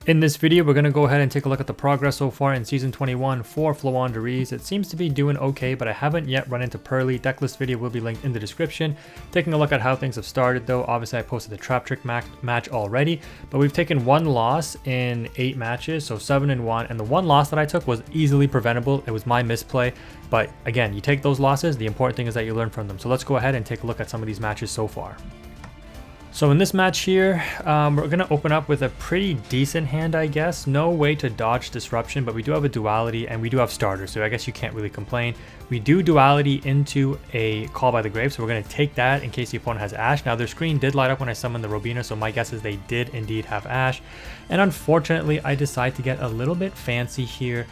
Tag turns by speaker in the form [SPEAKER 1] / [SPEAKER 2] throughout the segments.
[SPEAKER 1] In this video, we're going to go ahead and take a look at the progress so far in Season 21 for FLOOWANDEREEZE. It seems to be doing okay, but I haven't yet run into Pearly. Decklist video will be linked in the description. Taking a look at how things have started though, obviously I posted the Trap Trick match already, but we've taken one loss in 8 matches, so 7-1, and the one loss that I took was easily preventable. It was my misplay, but again, you take those losses, the important thing is that you learn from them. So let's go ahead and take a look at some of these matches so far. So in this match here, we're going to open up with a pretty decent hand, I guess. No way to dodge disruption, but we do have a duality and we do have starters, so I guess you can't really complain. We do duality into a Call by the Grave, so we're going to take that in case the opponent has Ash. Now their screen did light up when I summoned the Robina, so my guess is they did indeed have Ash. And unfortunately, I decide to get a little bit fancy here.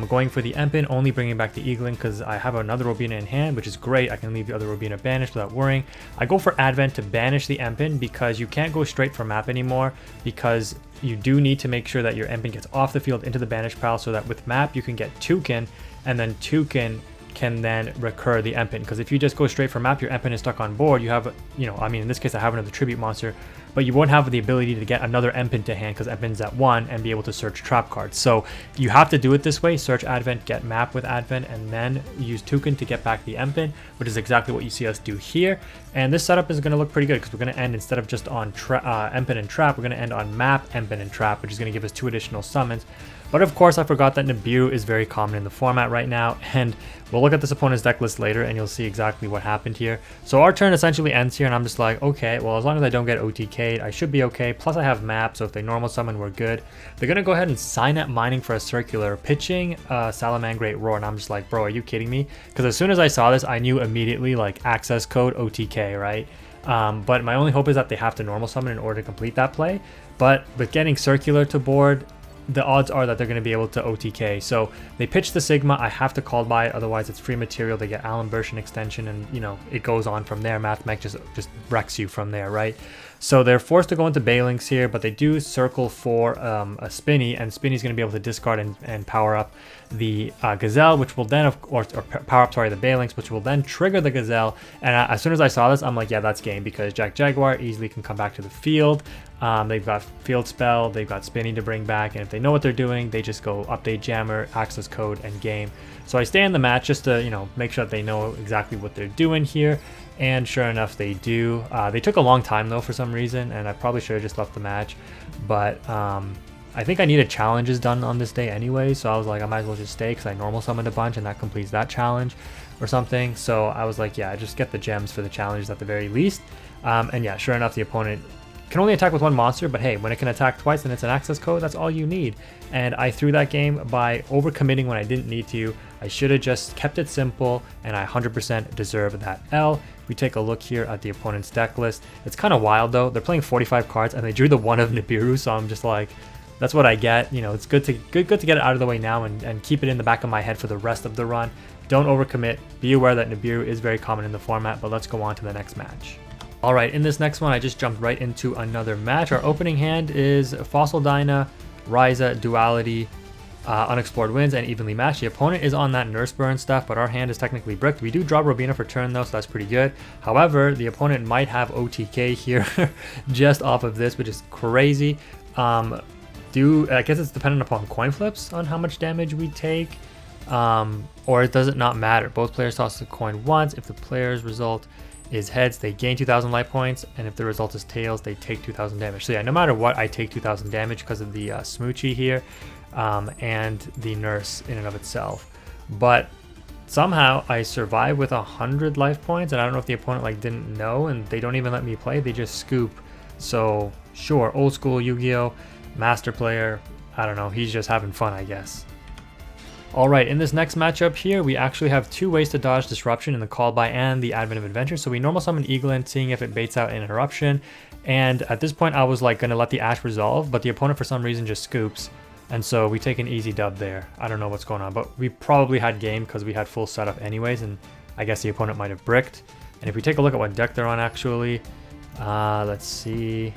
[SPEAKER 1] Going for the Empin, only bringing back the Eagling because I have another Robina in hand, which is great. I can leave the other Robina banished without worrying. I go for Advent to banish the Empin because you can't go straight for map anymore, because you do need to make sure that your Empin gets off the field into the banish pile, so that with map you can get Toucan, and then Toucan can then recur the Empin. Because if you just go straight for map, your Empin is stuck on board. You have, I mean, in this case I have another tribute monster, but you won't have the ability to get another Empin to hand because Empin's at 1 and be able to search trap cards. So you have to do it this way: search Advent, get map with Advent, and then use Toucan to get back the Empin, which is exactly what you see us do here. And this setup is going to look pretty good because we're going to end, instead of just on Empin and trap, we're going to end on map, Empin, and trap, which is going to give us 2 additional summons. But of course, I forgot that Nibiru is very common in the format right now, and we'll look at this opponent's deck list later and you'll see exactly what happened here. So our turn essentially ends here, and I'm just like, okay, well, as long as I don't get OTK'd, I should be okay. Plus I have map, so if they normal summon, we're good. They're going to go ahead and sign up mining for a circular, pitching Salamangreat Roar, and I'm just like, bro, are you kidding me? Because as soon as I saw this, I knew immediately, like, access code OTK, right? But my only hope is that they have to normal summon in order to complete that play. But with getting circular to board, the odds are that they're going to be able to OTK. So they pitch the Sigma, I have to call by it, otherwise it's free material. They get Alan Burschen extension, and it goes on from there. Mathmech just wrecks you from there, right? So they're forced to go into Balinks here, but they do circle for a Spinny, and Spinny's going to be able to discard and power up the Gazelle, which will then, or power up, sorry, the Balinks, which will then trigger the Gazelle. And as soon as I saw this, I'm like, yeah, that's game, because Jack Jaguar easily can come back to the field. They've got Field Spell, they've got Spinny to bring back, and if they know what they're doing, they just go update Jammer, access code, and game. So I stay in the match just to, make sure that they know exactly what they're doing here. And sure enough, they do. They took a long time though for some reason, and I probably should have just left the match. But I think I needed challenges done on this day anyway, so I was like, I might as well just stay because I normal summoned a bunch and that completes that challenge or something. So I was like, yeah, just get the gems for the challenges at the very least. And yeah, sure enough, the opponent can only attack with 1 monster, but hey, when it can attack twice and it's an access code, that's all you need. And I threw that game by overcommitting when I didn't need to. I should have just kept it simple, and I 100% deserve that L. We take a look here at the opponent's deck list. It's kind of wild though. They're playing 45 cards and they drew the 1 of Nibiru, so I'm just like, that's what I get. It's good to get it out of the way now and keep it in the back of my head for the rest of the run. Don't overcommit. Be aware that Nibiru is very common in the format, but let's go on to the next match. Alright, in this next one, I just jumped right into another match. Our opening hand is Fossil Dyna, Ryza, Duality, Unexplored Winds, and Evenly Matched. The opponent is on that Nurse Burn stuff, but our hand is technically bricked. We do draw Robina for turn though, so that's pretty good. However, the opponent might have OTK here just off of this, which is crazy. I guess it's dependent upon coin flips on how much damage we take, or does it not matter? Both players toss the coin once. If the player's result is heads, they gain 2,000 life points, and if the result is tails, they take 2,000 damage. So yeah, no matter what, I take 2,000 damage because of the Smoochie here, and the Nurse in and of itself. But somehow I survive with 100 life points, and I don't know if the opponent didn't know, and they don't even let me play, they just scoop. So sure, old school Yu-Gi-Oh, master player, I don't know, he's just having fun, I guess. Alright, in this next matchup here, we actually have 2 ways to dodge disruption in the call by and the Advent of Adventure. So we normal summon Eaglin, seeing if it baits out an interruption. And at this point, I was going to let the Ash resolve, but the opponent for some reason just scoops. And so we take an easy dub there. I don't know what's going on, but we probably had game because we had full setup anyways, and I guess the opponent might have bricked. And if we take a look at what deck they're on actually, let's see.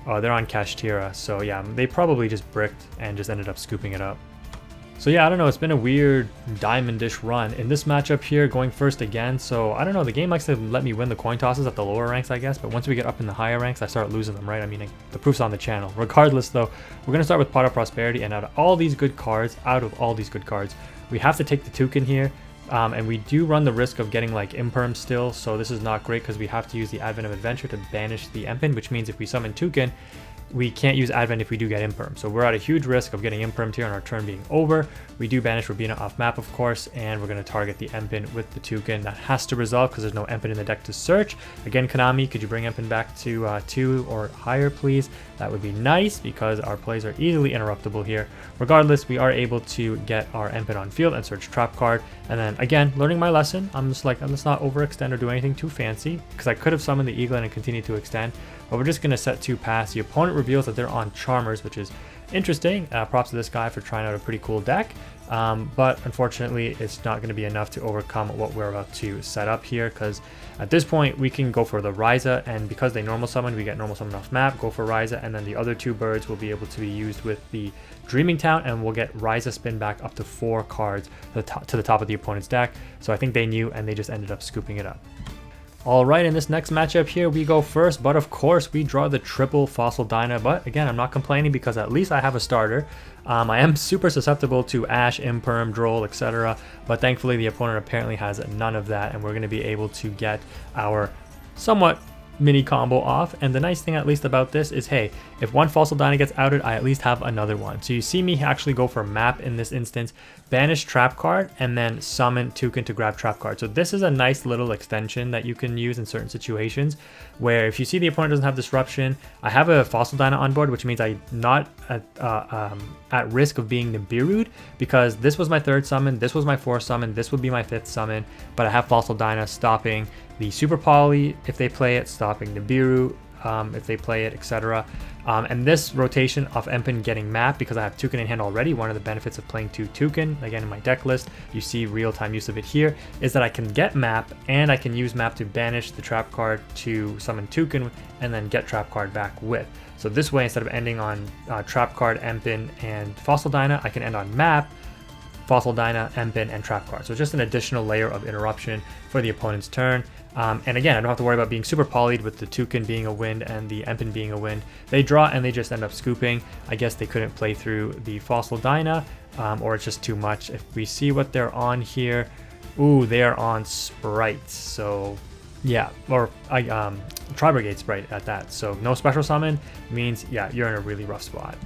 [SPEAKER 1] Oh, they're on Kashtira. So yeah, they probably just bricked and just ended up scooping it up. So yeah, I don't know, it's been a weird diamondish run. In this matchup here, going first again, so I don't know, the game likes to let me win the coin tosses at the lower ranks, I guess, but once we get up in the higher ranks, I start losing them, right? I mean, the proof's on the channel. Regardless though, we're going to start with Pot of Prosperity, and out of all these good cards, we have to take the Toucan here, and we do run the risk of getting like Imperm still, so this is not great because we have to use the Advent of Adventure to banish the Empen, which means if we summon Toucan, we can't use Advent if we do get Imperm. So we're at a huge risk of getting Impermed here on our turn being over. We do banish Robina off map, of course, and we're going to target the Empen with the Toucan. That has to resolve because there's no Empen in the deck to search. Again, Konami, could you bring Empen back to 2 or higher, please? That would be nice because our plays are easily interruptible here. Regardless, we are able to get our Empen on field and search trap card. And then again, learning my lesson, I'm just like, let's not overextend or do anything too fancy because I could have summoned the Eaglin and continued to extend. But we're just going to set 2 pass. The opponent reveals that they're on Charmers, which is interesting. Props to this guy for trying out a pretty cool deck. But unfortunately, it's not going to be enough to overcome what we're about to set up here, because at this point, we can go for the Ryza, and because they normal summon, we get normal summon off map, go for Ryza, and then the other 2 birds will be able to be used with the Dreaming Town, and we'll get Ryza spin back up to 4 cards to the top of the opponent's deck. So I think they knew, and they just ended up scooping it up. Alright, in this next matchup here, we go first, but of course we draw the triple Fossil Dyna, but again, I'm not complaining because at least I have a starter. I am super susceptible to Ash, Imperm, Droll, etc., but thankfully the opponent apparently has none of that, and we're going to be able to get our somewhat mini combo off. And the nice thing at least about this is, hey, if one Fossil Dyna gets outed, I at least have another one. So you see me actually go for map in this instance, banish trap card, and then summon Toucan to grab trap card. So this is a nice little extension that you can use in certain situations where if you see the opponent doesn't have disruption, I have a Fossil Dyna on board, which means I'm not at risk of being Nibiru'd, because this was my 3rd summon, this was my 4th summon, this would be my 5th summon, but I have Fossil Dyna stopping the Super Poly if they play it, stopping Nibiru if they play it, etc. And this rotation of Empen getting map, because I have Toucan in hand already, one of the benefits of playing 2 Toucan, again in my deck list, you see real-time use of it here, is that I can get map, and I can use map to banish the trap card to summon Toucan, and then get trap card back with. So this way, instead of ending on trap card, Empen, and Fossil Dyna, I can end on map, Fossil Dyna, Empen, and trap card. So just an additional layer of interruption for the opponent's turn. And again, I don't have to worry about being super polyed with the Toucan being a wind and the Empen being a wind. They draw and they just end up scooping. I guess they couldn't play through the Fossil Dyna, or it's just too much. If we see what they're on here, ooh, they are on Sprite. So yeah, or Tri-Brigade Sprite at that. So no special summon means, yeah, you're in a really rough spot.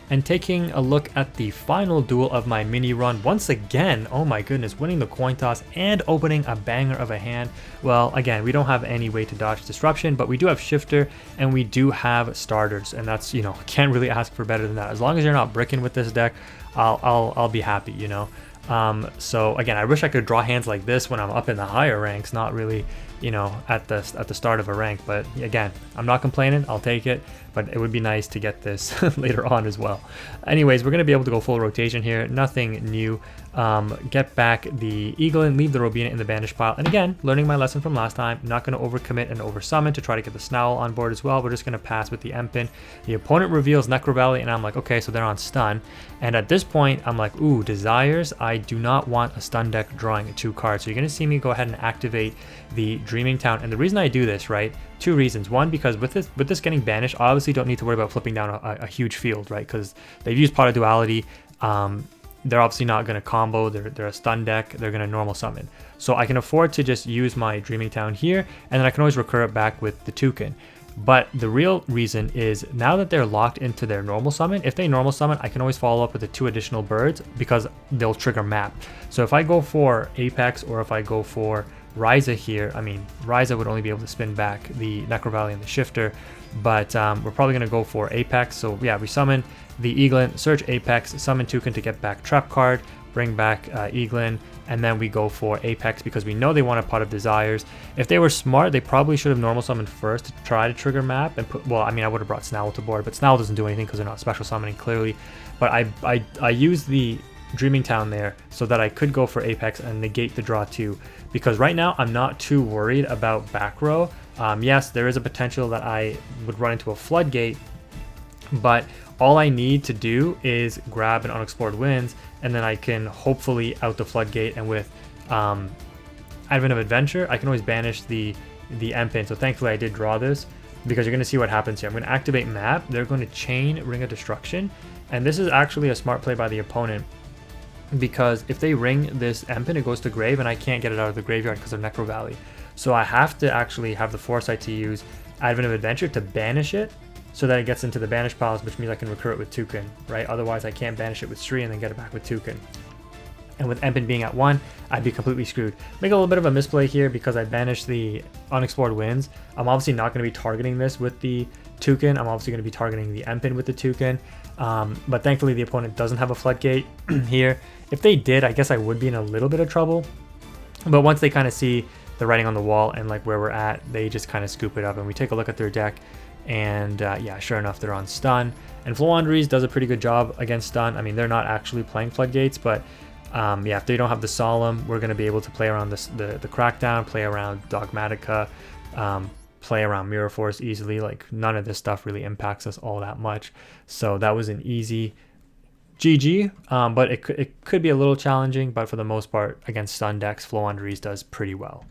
[SPEAKER 1] And taking a look at the final duel of my mini run, once again, oh my goodness, winning the coin toss and opening a banger of a hand. Well, again, we don't have any way to dodge disruption, but we do have shifter and we do have starters, and that's, you know, can't really ask for better than that. As long as you're not bricking with this deck, I'll be happy, you know. So again, I wish I could draw hands like this when I'm up in the higher ranks, not really, you know, at the start of a rank. But again, I'm not complaining, I'll take it, but it would be nice to get this later on as well. Anyways, we're going to be able to go full rotation here, nothing new. Get back the Eagle and leave the Robina in the banish pile. And again, learning my lesson from last time, not going to overcommit and oversummon to try to get the Snowl on board as well. We're just going to pass with the Empen. The opponent reveals Necro Valley, and I'm like, okay, so they're on stun. And at this point, I'm like, ooh, Desires. I do not want a stun deck drawing 2 cards. So you're going to see me go ahead and activate the Dreaming Town. And the reason I do this, right, 2 reasons. One, because with this getting banished, I obviously don't need to worry about flipping down a huge field, right? Because they've used Pot of Duality. They're obviously not going to combo, they're a stun deck, they're going to normal summon. So I can afford to just use my Dreaming Town here, and then I can always recur it back with the Toucan. But the real reason is, now that they're locked into their normal summon, if they normal summon, I can always follow up with the 2 additional birds because they'll trigger map. So if I go for Apex, or if I go for Ryza here, I mean, Ryza would only be able to spin back the Necro Valley and the Shifter, but we're probably going to go for Apex. So yeah, we summon the Eaglin, search Apex, summon Toucan to get back trap card, bring back Eaglin, and then we go for Apex because we know they want a Pot of Desires. If they were smart, they probably should have normal summoned first to try to trigger map and put, well, I mean, I would have brought Snowl to board, but Snowl doesn't do anything because they're not special summoning clearly. But I used the Dreaming Town there so that I could go for Apex and negate the draw 2, because right now I'm not too worried about back row. Yes, there is a potential that I would run into a Floodgate But all I need to do is grab an Unexplored Winds, and then I can hopefully out the Floodgate, and with Advent of Adventure, I can always banish the Empin. So thankfully I did draw this, because you're going to see what happens here. I'm going to activate Map. They're going to chain Ring of Destruction, and this is actually a smart play by the opponent, because if they ring this Empin, it goes to grave, and I can't get it out of the graveyard because of Necro Valley. So I have to actually have the foresight to use Advent of Adventure to banish it, so that it gets into the banish piles, which means I can recur it with Toucan, right? Otherwise I can't banish it with Sri and then get it back with Toucan. And with Empin being at 1, I'd be completely screwed. Make a little bit of a misplay here because I banished the Unexplored Winds. I'm obviously not going to be targeting this with the Toucan. I'm obviously going to be targeting the Empin with the Toucan. But thankfully the opponent doesn't have a Floodgate here. If they did, I guess I would be in a little bit of trouble. But once they kind of see the writing on the wall and like where we're at, they just kind of scoop it up. And we take a look at their deck. And yeah, sure enough, they're on stun. And FLOOWANDEREEZE does a pretty good job against stun. I mean, they're not actually playing Floodgates, but yeah, if they don't have the Solemn, we're going to be able to play around the Crackdown, play around Dogmatica, play around Mirror Force easily. Like, none of this stuff really impacts us all that much. So that was an easy GG, but it could be a little challenging, but for the most part, against stun decks, FLOOWANDEREEZE does pretty well.